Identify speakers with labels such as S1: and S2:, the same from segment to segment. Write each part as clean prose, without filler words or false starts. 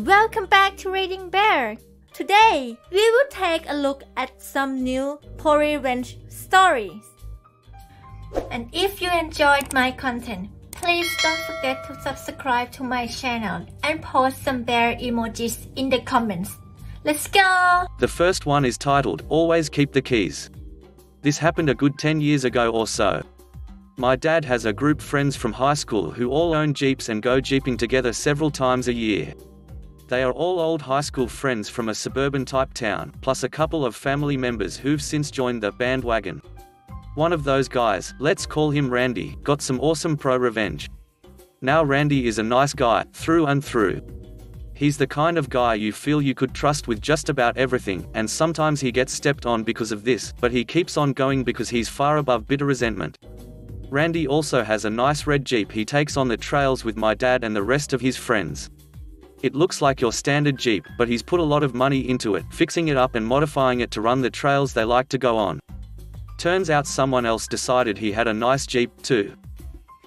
S1: Welcome back to Reading Bear. Today, we will take a look at some new revenge stories. And if you enjoyed my content, please don't forget to subscribe to my channel and post some bear emojis in the comments. Let's go!
S2: The first one is titled, Always Keep the Keys. This happened a good 10 years ago or so. My dad has a group friends from high school who all own Jeeps and go jeeping together several times a year. They are all old high school friends from a suburban-type town, plus a couple of family members who've since joined the bandwagon. One of those guys, let's call him Randy, got some awesome pro-revenge. Now Randy is a nice guy, through and through. He's the kind of guy you feel you could trust with just about everything, and sometimes he gets stepped on because of this, but he keeps on going because he's far above bitter resentment. Randy also has a nice red Jeep he takes on the trails with my dad and the rest of his friends. It looks like your standard Jeep, but he's put a lot of money into it, fixing it up and modifying it to run the trails they like to go on. Turns out someone else decided he had a nice Jeep, too.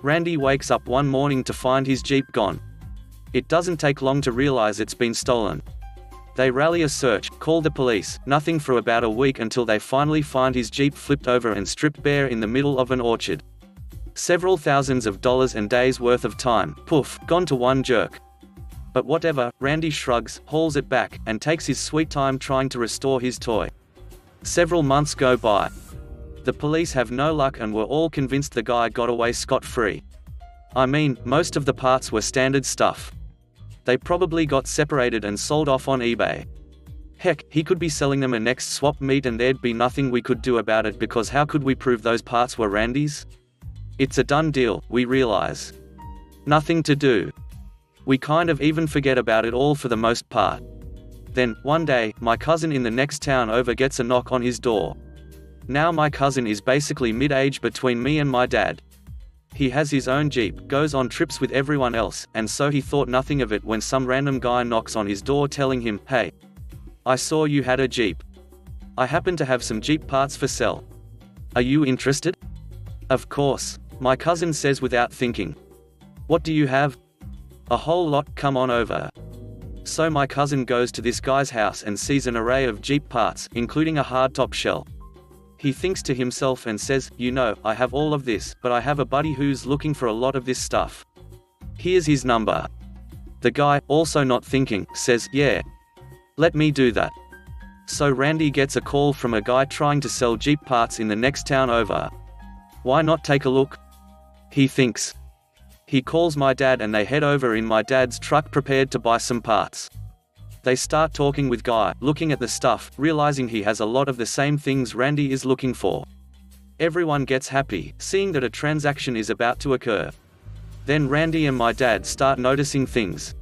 S2: Randy wakes up one morning to find his Jeep gone. It doesn't take long to realize it's been stolen. They rally a search, call the police, nothing for about a week until they finally find his Jeep flipped over and stripped bare in the middle of an orchard. Several thousands of dollars and days worth of time, poof, gone to one jerk. But whatever, Randy shrugs, hauls it back, and takes his sweet time trying to restore his toy. Several months go by. The police have no luck and were all convinced the guy got away scot-free. I mean, most of the parts were standard stuff. They probably got separated and sold off on eBay. Heck, he could be selling them a next swap meet and there'd be nothing we could do about it because how could we prove those parts were Randy's? It's a done deal, we realize. Nothing to do. We kind of even forget about it all for the most part. Then, one day, my cousin in the next town over gets a knock on his door. Now my cousin is basically mid-age between me and my dad. He has his own Jeep, goes on trips with everyone else, and so he thought nothing of it when some random guy knocks on his door telling him, "Hey, I saw you had a Jeep. I happen to have some Jeep parts for sale. Are you interested?" Of course, my cousin says without thinking. "What do you have?" "A whole lot, come on over." So my cousin goes to this guy's house and sees an array of Jeep parts, including a hardtop shell. He thinks to himself and says, "You know, I have all of this, but I have a buddy who's looking for a lot of this stuff. Here's his number." The guy, also not thinking, says, "Yeah. Let me do that." So Randy gets a call from a guy trying to sell Jeep parts in the next town over. Why not take a look? He thinks. He calls my dad and they head over in my dad's truck prepared to buy some parts. They start talking with Guy, looking at the stuff, realizing he has a lot of the same things Randy is looking for. Everyone gets happy, seeing that a transaction is about to occur. Then Randy and my dad start noticing things.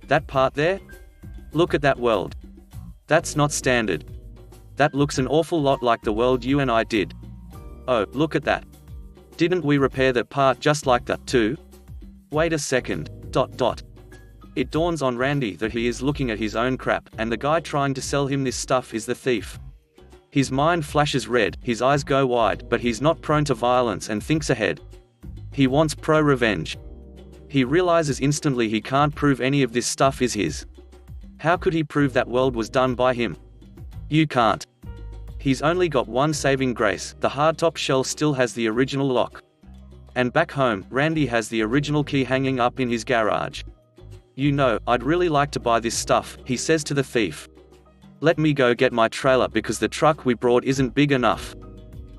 S2: That part there? Look at that weld. That's not standard. That looks an awful lot like the weld you and I did. Oh, look at that. Didn't we repair that part just like that, too? Wait a second. ... It dawns on Randy that he is looking at his own crap, and the guy trying to sell him this stuff is the thief. His mind flashes red, his eyes go wide, but he's not prone to violence and thinks ahead. He wants pro-revenge. He realizes instantly he can't prove any of this stuff is his. How could he prove that weld was done by him? You can't. He's only got one saving grace, the hardtop shell still has the original lock. And back home, Randy has the original key hanging up in his garage. "You know, I'd really like to buy this stuff," he says to the thief. "Let me go get my trailer because the truck we brought isn't big enough."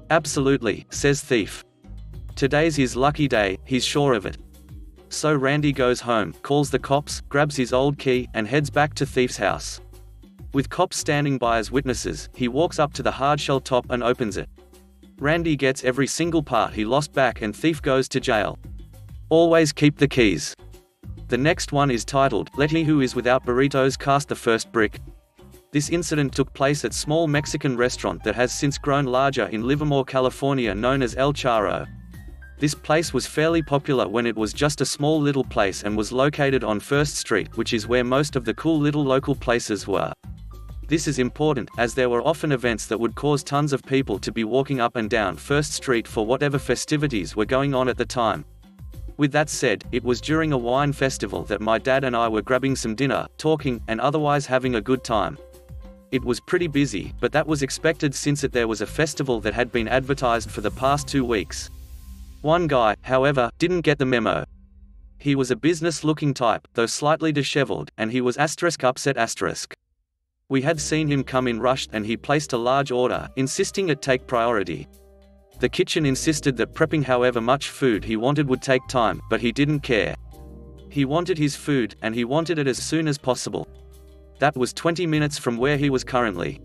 S2: "Absolutely," says thief. Today's his lucky day, he's sure of it. So Randy goes home, calls the cops, grabs his old key, and heads back to thief's house. With cops standing by as witnesses, he walks up to the hardshell top and opens it. Randy gets every single part he lost back and thief goes to jail. Always keep the keys. The next one is titled, Let He Who Is Without Burritos Cast the First Brick. This incident took place at small Mexican restaurant that has since grown larger in Livermore, California known as El Charro. This place was fairly popular when it was just a small little place and was located on First Street, which is where most of the cool little local places were. This is important, as there were often events that would cause tons of people to be walking up and down First Street for whatever festivities were going on at the time. With that said, it was during a wine festival that my dad and I were grabbing some dinner, talking, and otherwise having a good time. It was pretty busy, but that was expected since there was a festival that had been advertised for the past 2 weeks. One guy, however, didn't get the memo. He was a business-looking type, though slightly disheveled, and he was *upset*. We had seen him come in rushed and he placed a large order, insisting it take priority. The kitchen insisted that prepping however much food he wanted would take time, but he didn't care. He wanted his food, and he wanted it as soon as possible. That was 20 minutes from where he was currently.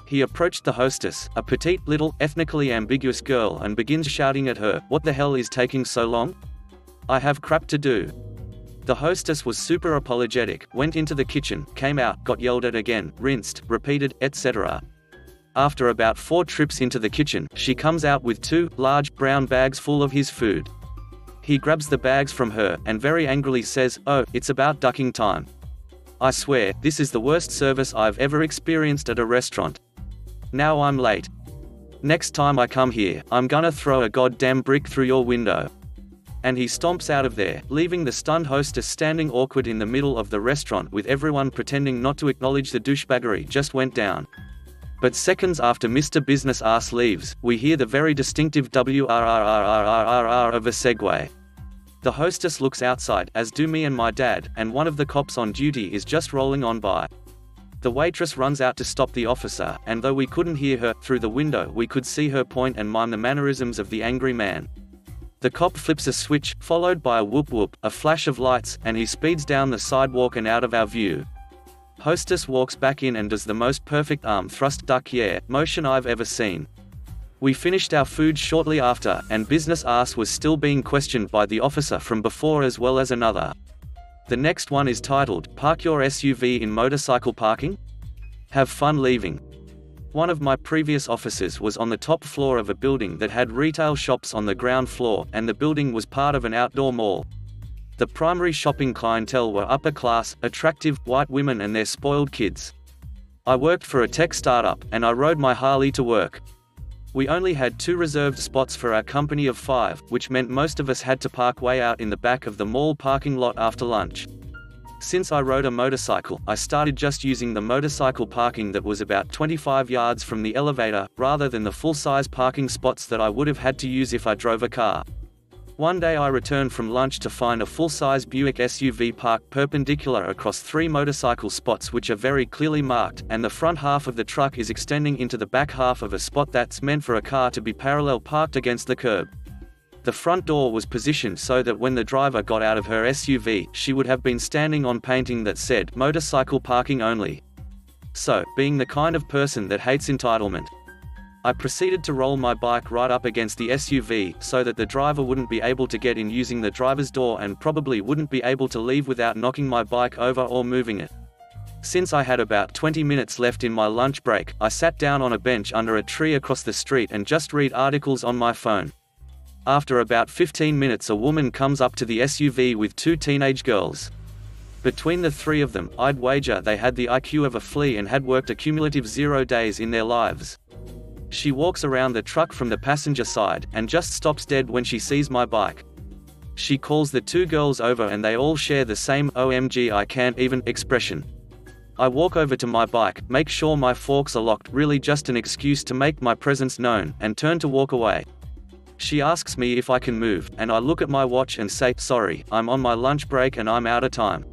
S2: He approached the hostess, a petite little, ethnically ambiguous girl, and begins shouting at her, "What the hell is taking so long? I have crap to do." The hostess was super apologetic, went into the kitchen, came out, got yelled at again, rinsed, repeated, etc. After about 4 trips into the kitchen, she comes out with 2 large, brown bags full of his food. He grabs the bags from her, and very angrily says, "Oh, it's about ducking time. I swear, this is the worst service I've ever experienced at a restaurant. Now I'm late. Next time I come here, I'm gonna throw a goddamn brick through your window." And he stomps out of there, leaving the stunned hostess standing awkward in the middle of the restaurant with everyone pretending not to acknowledge the douchebaggery just went down. But seconds after Mr. Business Ass leaves, we hear the very distinctive WRRRRRRR of a Segway. The hostess looks outside, as do me and my dad, and one of the cops on duty is just rolling on by. The waitress runs out to stop the officer, and though we couldn't hear her, through the window we could see her point and mime the mannerisms of the angry man. The cop flips a switch, followed by a whoop whoop, a flash of lights, and he speeds down the sidewalk and out of our view. Hostess walks back in and does the most perfect arm thrust duck yeah motion I've ever seen. We finished our food shortly after, and Business Ass was still being questioned by the officer from before as well as another. The next one is titled, "Park Your SUV in Motorcycle Parking? Have fun leaving." One of my previous offices was on the top floor of a building that had retail shops on the ground floor, and the building was part of an outdoor mall. The primary shopping clientele were upper-class, attractive, white women and their spoiled kids. I worked for a tech startup, and I rode my Harley to work. We only had 2 reserved spots for our company of 5, which meant most of us had to park way out in the back of the mall parking lot after lunch. Since I rode a motorcycle, I started just using the motorcycle parking that was about 25 yards from the elevator, rather than the full-size parking spots that I would have had to use if I drove a car. One day I returned from lunch to find a full-size Buick SUV parked perpendicular across 3 motorcycle spots which are very clearly marked, and the front half of the truck is extending into the back half of a spot that's meant for a car to be parallel parked against the curb. The front door was positioned so that when the driver got out of her SUV, she would have been standing on painting that said, "Motorcycle parking only." So, being the kind of person that hates entitlement, I proceeded to roll my bike right up against the SUV, so that the driver wouldn't be able to get in using the driver's door and probably wouldn't be able to leave without knocking my bike over or moving it. Since I had about 20 minutes left in my lunch break, I sat down on a bench under a tree across the street and just read articles on my phone. After about 15 minutes a woman comes up to the SUV with 2 teenage girls. Between the 3 of them, I'd wager they had the IQ of a flea and had worked a cumulative 0 days in their lives. She walks around the truck from the passenger side, and just stops dead when she sees my bike. She calls the 2 girls over and they all share the same "OMG I can't even" expression. I walk over to my bike, make sure my forks are locked, really just an excuse to make my presence known, and turn to walk away. She asks me if I can move, and I look at my watch and say, "Sorry, I'm on my lunch break and I'm out of time.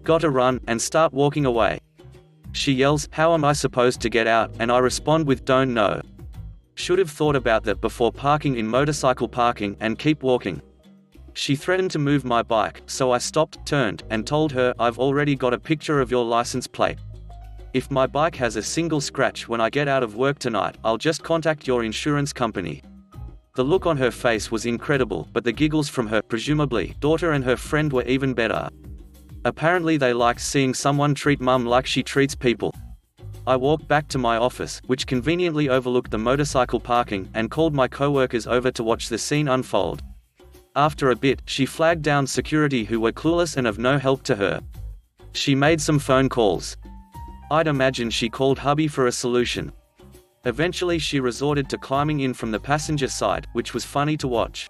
S2: Gotta run," and start walking away. She yells, "How am I supposed to get out?" and I respond with, "Don't know. Should have thought about that before parking in motorcycle parking," and keep walking. She threatened to move my bike, so I stopped, turned, and told her, "I've already got a picture of your license plate. If my bike has a single scratch when I get out of work tonight, I'll just contact your insurance company." The look on her face was incredible, but the giggles from her, presumably, daughter and her friend were even better. Apparently they liked seeing someone treat mum like she treats people. I walked back to my office, which conveniently overlooked the motorcycle parking, and called my coworkers over to watch the scene unfold. After a bit, she flagged down security who were clueless and of no help to her. She made some phone calls. I'd imagine she called hubby for a solution. Eventually she resorted to climbing in from the passenger side, which was funny to watch.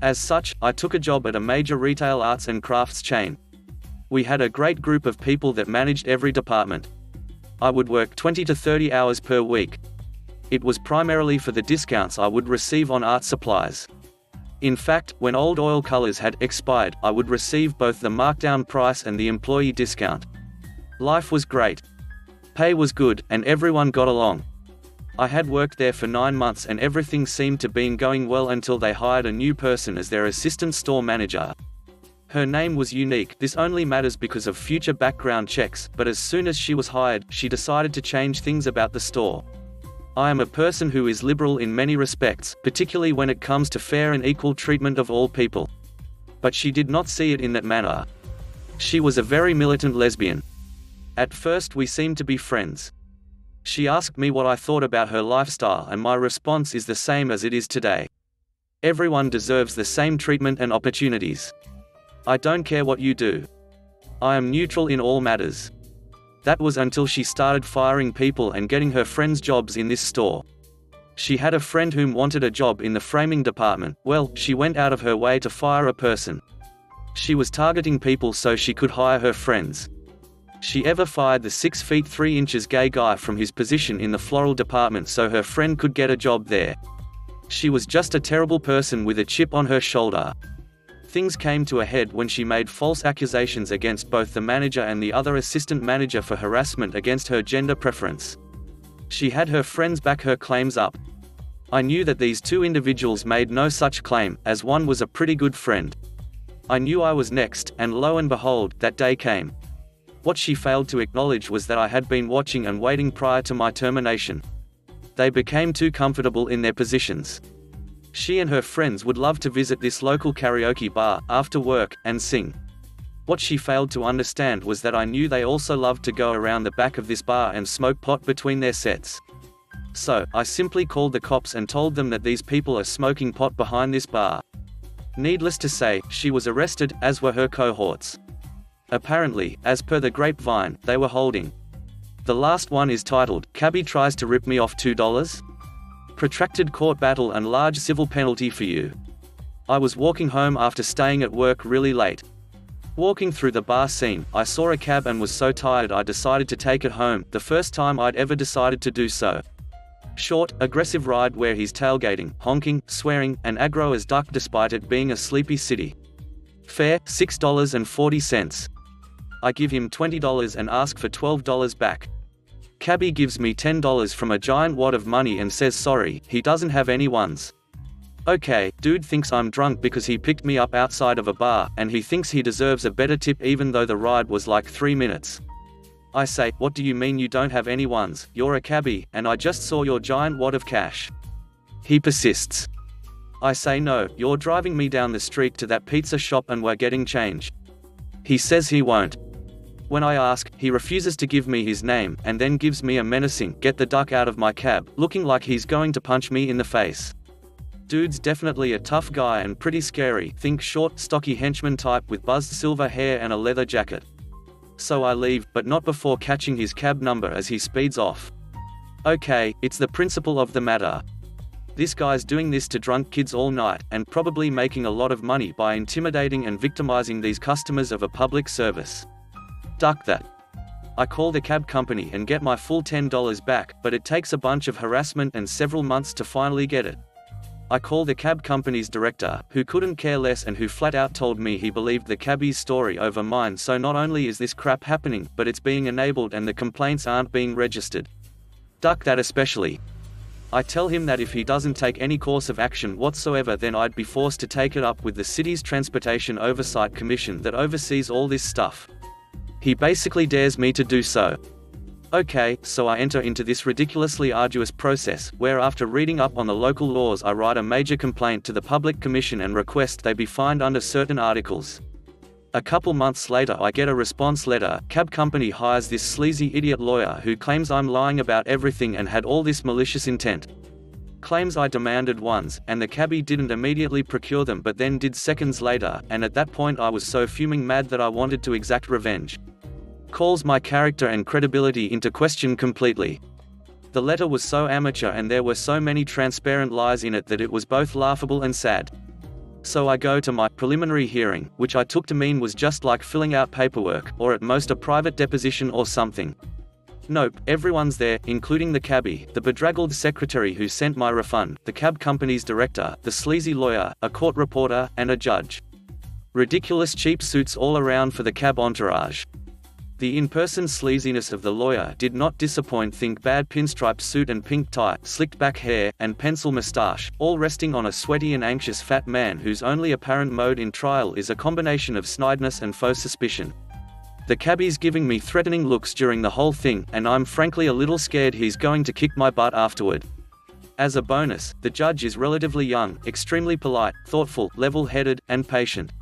S2: As such, I took a job at a major retail arts and crafts chain. We had a great group of people that managed every department. I would work 20 to 30 hours per week. It was primarily for the discounts I would receive on art supplies. In fact, when old oil colors had expired, I would receive both the markdown price and the employee discount. Life was great. Pay was good, and everyone got along. I had worked there for 9 months and everything seemed to be going well until they hired a new person as their assistant store manager. Her name was unique. This only matters because of future background checks, but as soon as she was hired, she decided to change things about the store. I am a person who is liberal in many respects, particularly when it comes to fair and equal treatment of all people. But she did not see it in that manner. She was a very militant lesbian. At first we seemed to be friends. She asked me what I thought about her lifestyle and my response is the same as it is today. Everyone deserves the same treatment and opportunities. I don't care what you do. I am neutral in all matters. That was until she started firing people and getting her friends jobs in this store. She had a friend whom wanted a job in the framing department. Well, she went out of her way to fire a person. She was targeting people so she could hire her friends. She ever fired the 6 feet 3 inches gay guy from his position in the floral department so her friend could get a job there. She was just a terrible person with a chip on her shoulder. Things came to a head when she made false accusations against both the manager and the other assistant manager for harassment against her gender preference. She had her friends back her claims up. I knew that these two individuals made no such claim, as one was a pretty good friend. I knew I was next, and lo and behold, that day came. What she failed to acknowledge was that I had been watching and waiting prior to my termination. They became too comfortable in their positions. She and her friends would love to visit this local karaoke bar after work and sing. What she failed to understand was that I knew they also loved to go around the back of this bar and smoke pot between their sets. So, I simply called the cops and told them that these people are smoking pot behind this bar. Needless to say, she was arrested, as were her cohorts. Apparently, as per the grapevine, they were holding. The last one is titled, "Cabbie Tries to Rip Me Off $2? Protracted court battle and large civil penalty for you." I was walking home after staying at work really late. Walking through the bar scene, I saw a cab and was so tired I decided to take it home, the first time I'd ever decided to do so. Short, aggressive ride where he's tailgating, honking, swearing, and aggro as duck despite it being a sleepy city. Fare, $6.40. I give him $20 and ask for $12 back. Cabbie gives me $10 from a giant wad of money and says sorry, he doesn't have any ones. Okay, dude thinks I'm drunk because he picked me up outside of a bar, and he thinks he deserves a better tip even though the ride was like 3 minutes. I say, what do you mean you don't have any ones? You're a cabbie, and I just saw your giant wad of cash. He persists. I say no, you're driving me down the street to that pizza shop and we're getting change. He says he won't. When I ask, he refuses to give me his name, and then gives me a menacing, "Get the duck out of my cab," looking like he's going to punch me in the face. Dude's definitely a tough guy and pretty scary, think short, stocky henchman type with buzzed silver hair and a leather jacket. So I leave, but not before catching his cab number as he speeds off. Okay, it's the principle of the matter. This guy's doing this to drunk kids all night, and probably making a lot of money by intimidating and victimizing these customers of a public service. Duck that. I call the cab company and get my full $10 back, but it takes a bunch of harassment and several months to finally get it. I call the cab company's director, who couldn't care less and who flat out told me he believed the cabbie's story over mine, so not only is this crap happening, but it's being enabled and the complaints aren't being registered. Duck that especially. I tell him that if he doesn't take any course of action whatsoever, then I'd be forced to take it up with the city's Transportation Oversight Commission that oversees all this stuff. He basically dares me to do so. Okay, so I enter into this ridiculously arduous process, where after reading up on the local laws I write a major complaint to the Public Commission and request they be fined under certain articles. A couple months later I get a response letter. Cab company hires this sleazy idiot lawyer who claims I'm lying about everything and had all this malicious intent. Claims I demanded ones, and the cabbie didn't immediately procure them but then did seconds later, and at that point I was so fuming mad that I wanted to exact revenge. Calls my character and credibility into question completely. The letter was so amateur and there were so many transparent lies in it that it was both laughable and sad. So I go to my preliminary hearing, which I took to mean was just like filling out paperwork, or at most a private deposition or something. Nope, everyone's there, including the cabbie, the bedraggled secretary who sent my refund, the cab company's director, the sleazy lawyer, a court reporter, and a judge. Ridiculous cheap suits all around for the cab entourage. The in-person sleaziness of the lawyer did not disappoint. Think bad pinstripe suit and pink tie, slicked back hair, and pencil moustache, all resting on a sweaty and anxious fat man whose only apparent mode in trial is a combination of snideness and faux suspicion. The cabbie's giving me threatening looks during the whole thing, and I'm frankly a little scared he's going to kick my butt afterward. As a bonus, the judge is relatively young, extremely polite, thoughtful, level-headed, and patient.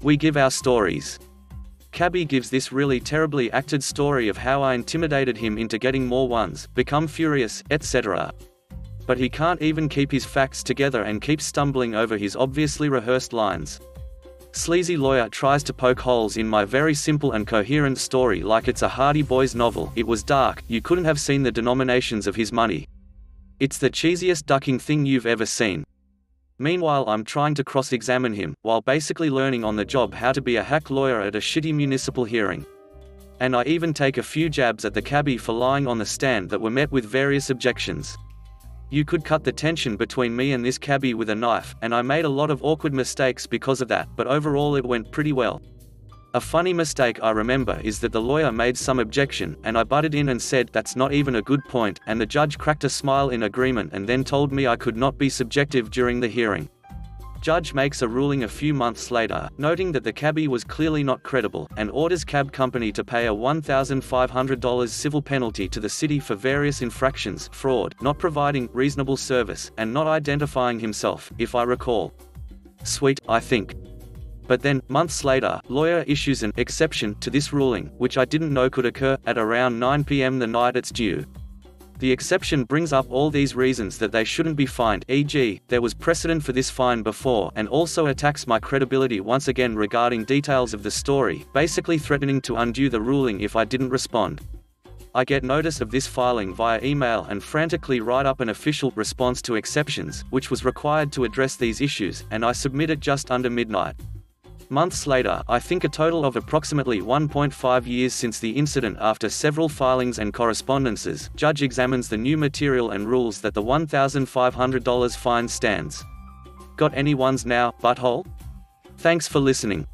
S2: We give our stories. Cabbie gives this really terribly acted story of how I intimidated him into getting more ones, become furious, etc. But he can't even keep his facts together and keeps stumbling over his obviously rehearsed lines. Sleazy lawyer tries to poke holes in my very simple and coherent story like it's a Hardy Boys novel. It was dark, you couldn't have seen the denominations of his money. It's the cheesiest ducking thing you've ever seen. Meanwhile, I'm trying to cross-examine him, while basically learning on the job how to be a hack lawyer at a shitty municipal hearing. And I even take a few jabs at the cabbie for lying on the stand that were met with various objections. You could cut the tension between me and this cabbie with a knife, and I made a lot of awkward mistakes because of that, but overall it went pretty well. A funny mistake I remember is that the lawyer made some objection, and I butted in and said, "That's not even a good point," and the judge cracked a smile in agreement and then told me I could not be subjective during the hearing. Judge makes a ruling a few months later, noting that the cabbie was clearly not credible, and orders cab company to pay a $1,500 civil penalty to the city for various infractions: fraud, not providing reasonable service, and not identifying himself, if I recall. Sweet, I think. But then, months later, lawyer issues an exception to this ruling, which I didn't know could occur, at around 9 p.m. the night it's due. The exception brings up all these reasons that they shouldn't be fined, e.g., there was precedent for this fine before, and also attacks my credibility once again regarding details of the story, basically threatening to undo the ruling if I didn't respond. I get notice of this filing via email and frantically write up an official response to exceptions, which was required to address these issues, and I submit it just under midnight. Months later, I think a total of approximately 1.5 years since the incident, after several filings and correspondences, judge examines the new material and rules that the $1,500 fine stands. Got any ones now, butthole? Thanks for listening.